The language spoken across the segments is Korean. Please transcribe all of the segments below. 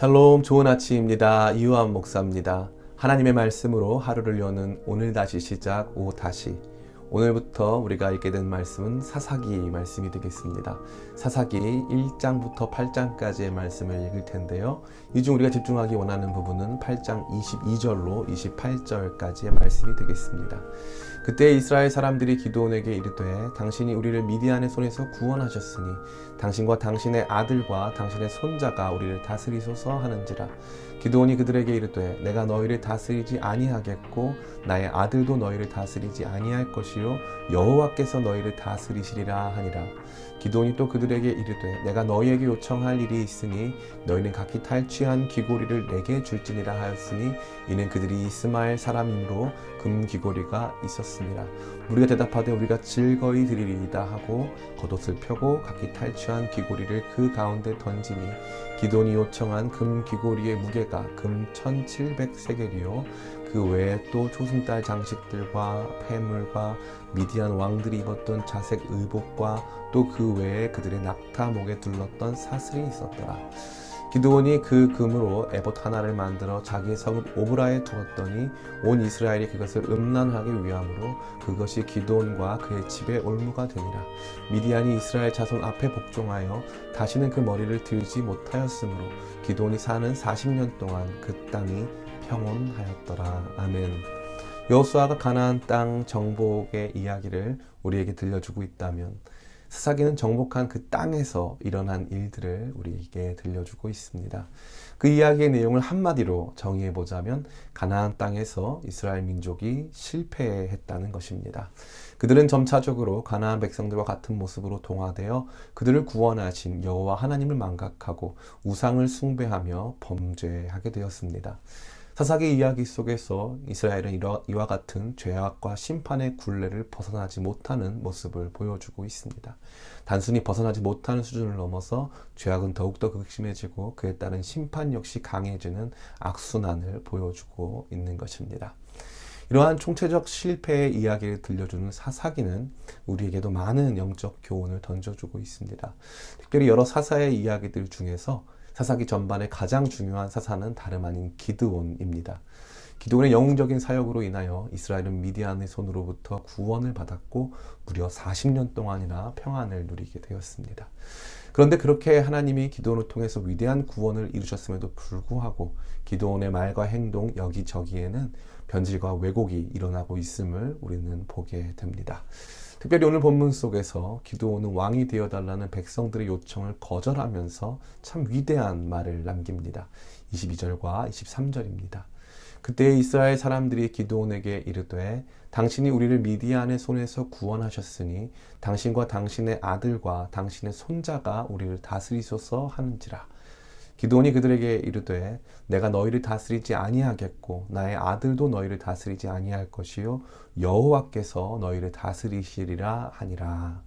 샬롬, 좋은 아침입니다. 이유한 목사입니다. 하나님의 말씀으로 하루를 여는 오늘 다시 시작 다시. 오늘부터 우리가 읽게 된 말씀은 사사기 말씀이 되겠습니다. 사사기 1장부터 8장까지의 말씀을 읽을 텐데요. 이 중 우리가 집중하기 원하는 부분은 8장 22절로 28절까지의 말씀이 되겠습니다. 그때 이스라엘 사람들이 기드온에게 이르되 당신이 우리를 미디안의 손에서 구원하셨으니 당신과 당신의 아들과 당신의 손자가 우리를 다스리소서 하는지라. 기드온이 그들에게 이르되 내가 너희를 다스리지 아니하겠고 나의 아들도 너희를 다스리지 아니할 것이요 여호와께서 너희를 다스리시리라 하니라. 기드온이 또 그들에게 이르되 내가 너희에게 요청할 일이 있으니 너희는 각기 탈취한 귀고리를 내게 줄지니라 하였으니 이는 그들이 이스마엘 사람이므로 금 귀고리가 있었습니다. 우리가 대답하되 우리가 즐거이 드리리이다 하고 겉옷을 펴고 각기 탈취한 귀고리를 그 가운데 던지니 기드온이 요청한 금 귀고리의 무게가 금 1700세겔이요 그 외에 또 초승달 장식들과 폐물과 미디안 왕들이 입었던 자색 의복과 또 그 외에 그들의 낙타 목에 둘렀던 사슬이 있었더라. 기드온이 그 금으로 에봇 하나를 만들어 자기의 성읍 오브라에 두었더니 온 이스라엘이 그것을 음란하게 위함으로 그것이 기드온과 그의 집의 올무가 되니라. 미디안이 이스라엘 자손 앞에 복종하여 다시는 그 머리를 들지 못하였으므로 기드온이 사는 40년 동안 그 땅이 평온하였더라. 아멘. 여호수아가 가나안 땅 정복의 이야기를 우리에게 들려주고 있다면 사사기는 정복한 그 땅에서 일어난 일들을 우리에게 들려주고 있습니다. 그 이야기의 내용을 한마디로 정의해보자면 가나안 땅에서 이스라엘 민족이 실패했다는 것입니다. 그들은 점차적으로 가나안 백성들과 같은 모습으로 동화되어 그들을 구원하신 여호와 하나님을 망각하고 우상을 숭배하며 범죄하게 되었습니다. 사사기 이야기 속에서 이스라엘은 이와 같은 죄악과 심판의 굴레를 벗어나지 못하는 모습을 보여주고 있습니다. 단순히 벗어나지 못하는 수준을 넘어서 죄악은 더욱더 극심해지고 그에 따른 심판 역시 강해지는 악순환을 보여주고 있는 것입니다. 이러한 총체적 실패의 이야기를 들려주는 사사기는 우리에게도 많은 영적 교훈을 던져주고 있습니다. 특별히 여러 사사의 이야기들 중에서 사사기 전반의 가장 중요한 사사는 다름 아닌 기드온입니다. 기드온의 영웅적인 사역으로 인하여 이스라엘은 미디안의 손으로부터 구원을 받았고 무려 40년 동안이나 평안을 누리게 되었습니다. 그런데 그렇게 하나님이 기드온을 통해서 위대한 구원을 이루셨음에도 불구하고 기드온의 말과 행동 여기저기에는 변질과 왜곡이 일어나고 있음을 우리는 보게 됩니다. 특별히 오늘 본문 속에서 기드온은 왕이 되어달라는 백성들의 요청을 거절하면서 참 위대한 말을 남깁니다. 22절과 23절입니다. 그때 이스라엘 사람들이 기드온에게 이르되 당신이 우리를 미디안의 손에서 구원하셨으니 당신과 당신의 아들과 당신의 손자가 우리를 다스리소서 하는지라. 기드온이 그들에게 이르되 내가 너희를 다스리지 아니하겠고 나의 아들도 너희를 다스리지 아니할 것이요 여호와께서 너희를 다스리시리라 하니라.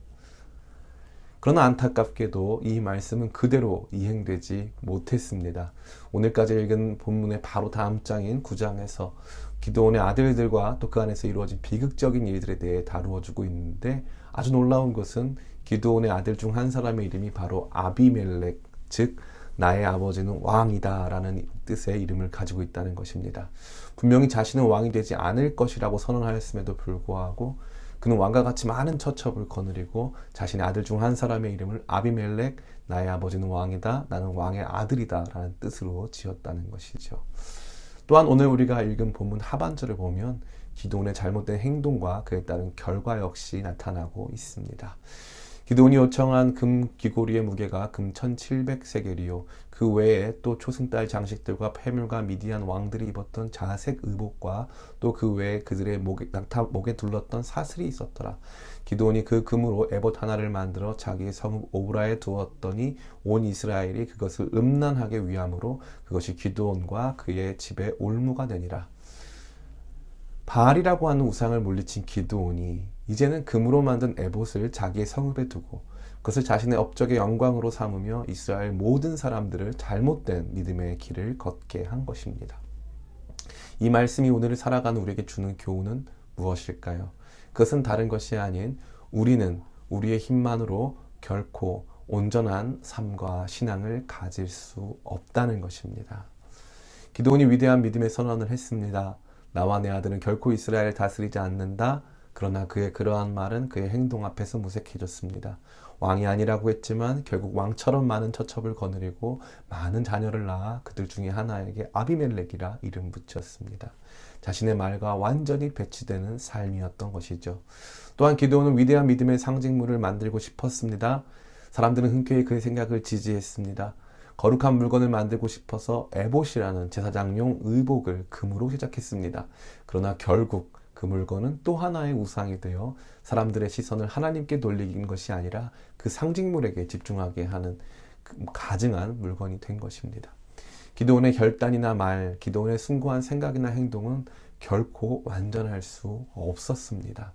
그러나 안타깝게도 이 말씀은 그대로 이행되지 못했습니다. 오늘까지 읽은 본문의 바로 다음 장인 9장에서 기드온의 아들들과 또 그 안에서 이루어진 비극적인 일들에 대해 다루어주고 있는데 아주 놀라운 것은 기드온의 아들 중 한 사람의 이름이 바로 아비멜렉, 즉 나의 아버지는 왕이다 라는 뜻의 이름을 가지고 있다는 것입니다. 분명히 자신은 왕이 되지 않을 것이라고 선언하였음에도 불구하고 그는 왕과 같이 많은 처첩을 거느리고 자신의 아들 중 한 사람의 이름을 아비멜렉, 나의 아버지는 왕이다, 나는 왕의 아들이다 라는 뜻으로 지었다는 것이죠. 또한 오늘 우리가 읽은 본문 하반절을 보면 기드온의 잘못된 행동과 그에 따른 결과 역시 나타나고 있습니다. 기드온이 요청한 금 귀고리의 무게가 금 1700세겔이요 그 외에 또 초승달 장식들과 폐물과 미디안 왕들이 입었던 자색 의복과 또 그 외에 그들의 낙타 목에 둘렀던 사슬이 있었더라. 기드온이 그 금으로 에봇 하나를 만들어 자기의 성읍 오브라에 두었더니 온 이스라엘이 그것을 음란하게 위함으로 그것이 기드온과 그의 집의 올무가 되니라. 바알이라고 하는 우상을 물리친 기드온이 이제는 금으로 만든 에봇을 자기의 성읍에 두고 그것을 자신의 업적의 영광으로 삼으며 이스라엘 모든 사람들을 잘못된 믿음의 길을 걷게 한 것입니다. 이 말씀이 오늘을 살아가는 우리에게 주는 교훈은 무엇일까요? 그것은 다른 것이 아닌 우리는 우리의 힘만으로 결코 온전한 삶과 신앙을 가질 수 없다는 것입니다. 기드온이 위대한 믿음의 선언을 했습니다. 나와 내 아들은 결코 이스라엘을 다스리지 않는다. 그러나 그의 그러한 말은 그의 행동 앞에서 무색해졌습니다. 왕이 아니라고 했지만 결국 왕처럼 많은 처첩을 거느리고 많은 자녀를 낳아 그들 중에 하나에게 아비멜렉이라 이름 붙였습니다. 자신의 말과 완전히 배치되는 삶이었던 것이죠. 또한 기드온은 위대한 믿음의 상징물을 만들고 싶었습니다. 사람들은 흔쾌히 그의 생각을 지지했습니다. 거룩한 물건을 만들고 싶어서 에봇이라는 제사장용 의복을 금으로 제작했습니다. 그러나 결국 그 물건은 또 하나의 우상이 되어 사람들의 시선을 하나님께 돌리는 것이 아니라 그 상징물에게 집중하게 하는 가증한 물건이 된 것입니다. 기드온의 결단이나 말, 기드온의 숭고한 생각이나 행동은 결코 완전할 수 없었습니다.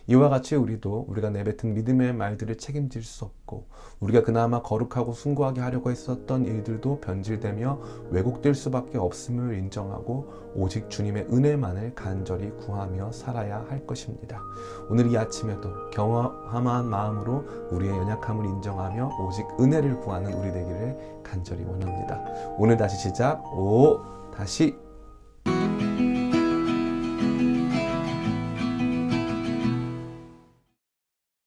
이와 같이 우리가 내뱉은 믿음의 말들을 책임질 수 없고 우리가 그나마 거룩하고 숭고하게 하려고 했었던 일들도 변질되며 왜곡될 수밖에 없음을 인정하고 오직 주님의 은혜만을 간절히 구하며 살아야 할 것입니다. 오늘 이 아침에도 경험한 마음으로 우리의 연약함을 인정하며 오직 은혜를 구하는 우리 되기를 간절히 원합니다. 오늘 다시 시작, 다시